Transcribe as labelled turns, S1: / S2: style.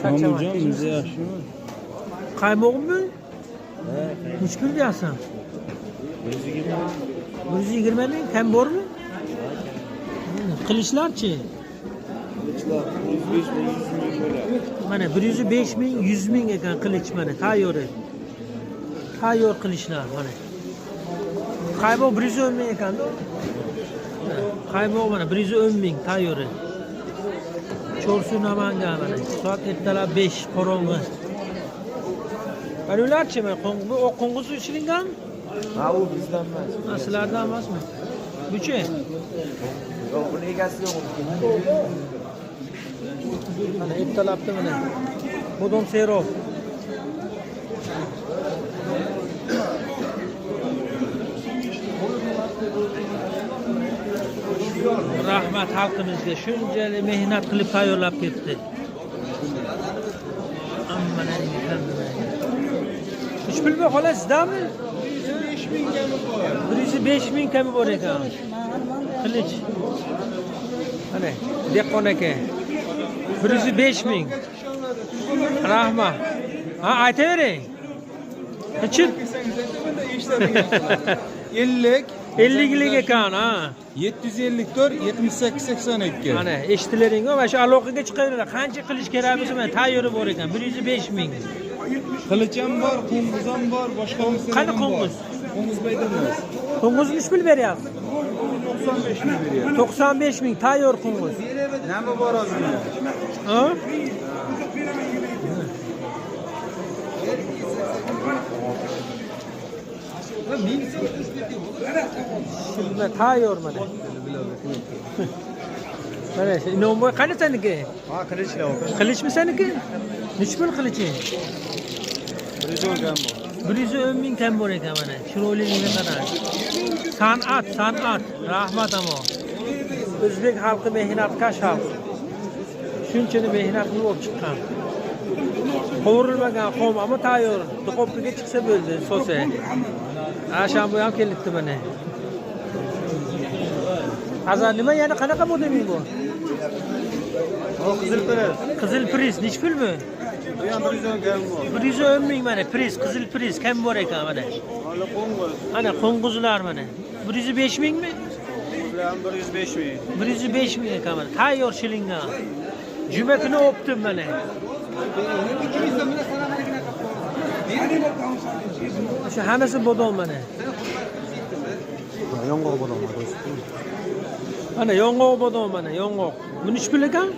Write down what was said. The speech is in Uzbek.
S1: Mahmudjon, o'zi yaxshimi?
S2: Qaymog'mi? Nechi pul deyapsan? 120 ming ham bormi? Qilishlarchi?
S1: Qilichlar 105 ming, 100 ming bo'lar.
S2: Mana 105 ming, 100 ming ekan qilich mana tayyor. Tayyor qilishlar mana. Qaymoq 110 ming ekan-da. Qaymoq mana 110 ming tayyor. Chorsu Namangan mana. Soat ertalab 5 qorong'i. Mana ularchi mana qo'ng'iz uchilingan?
S1: Ha, u bizdan emas.
S2: Sizlardan emasmi? Buchi?
S1: Yo'q, buni egasi yo'q.
S2: Mana ertalabda mana Bodom Serov. Rahmat xalqimizga shunchalik mehnat qilib tayyorlab ketdi. Hammaning hamma. 3 pul xolos sizdami?
S1: 105 ming kami bor.
S2: 105 ming kami bor ekan. Qilich. Mana dehqon aka. 105 ming. Rahmat. Ha, aytavering. Qachib 50lik ekan, ha.
S1: 754 78 82.
S2: Mana eshitilaring, va shu aloqaga chiqaverlar. Qancha qilish kerak bo'lsa, mana tayyorib bor ekan. 105 ming.
S1: Qilich ham bor, qo'ng'iz ham bor, boshqa narsalar ham bor.
S2: Qani qo'ng'iz?
S1: Qo'ng'iz bayda emas.
S2: Qo'ng'iz nechi pul beryapsiz?
S1: 95 ming beryapti.
S2: 95 ming tayyor qo'ng'iz.
S1: Nima bor hozir?
S2: Ha? Shunda tayyor mana. Mana shu nomboy qani seniki?
S1: Ha, qilichlar.
S2: Qilichmi seniki? Nechi pul qilichi?
S1: 110 kam bor.
S2: 110 ming kam bor ekan mana. Chiroyliligini qarang. San'at. Rahmat amo. O'zbek xalqi mehnatkash xalq. Shunchalik mehnat qilib chiqqan. Qovurilmagan xom, ammo tayyor. Duxovkaga chiqsa bo'ldi, so'sa. Shambu ham kelibdi mana. Azar nima yana qanaqa modeling bu?
S1: Qizil priz.
S2: Qizil priz nechi pulmi?
S1: Bu ham 110 kam bor.
S2: 110 ming mana priz, qizil priz kam bor ekan mana.
S1: Hali qo'ng'iz.
S2: Ana qo'ng'izlar mana. 105 mingmi?
S1: Bular ham 105 ming.
S2: 105 ming ekan mana. Tayyor shilingan. Juma kuni o'pdim mana. Shu hammasi bodom mana.
S1: Yong'oq bodom.
S2: Ana yong'oq bodom mana, yong'oq. Bu nechi pul ekan?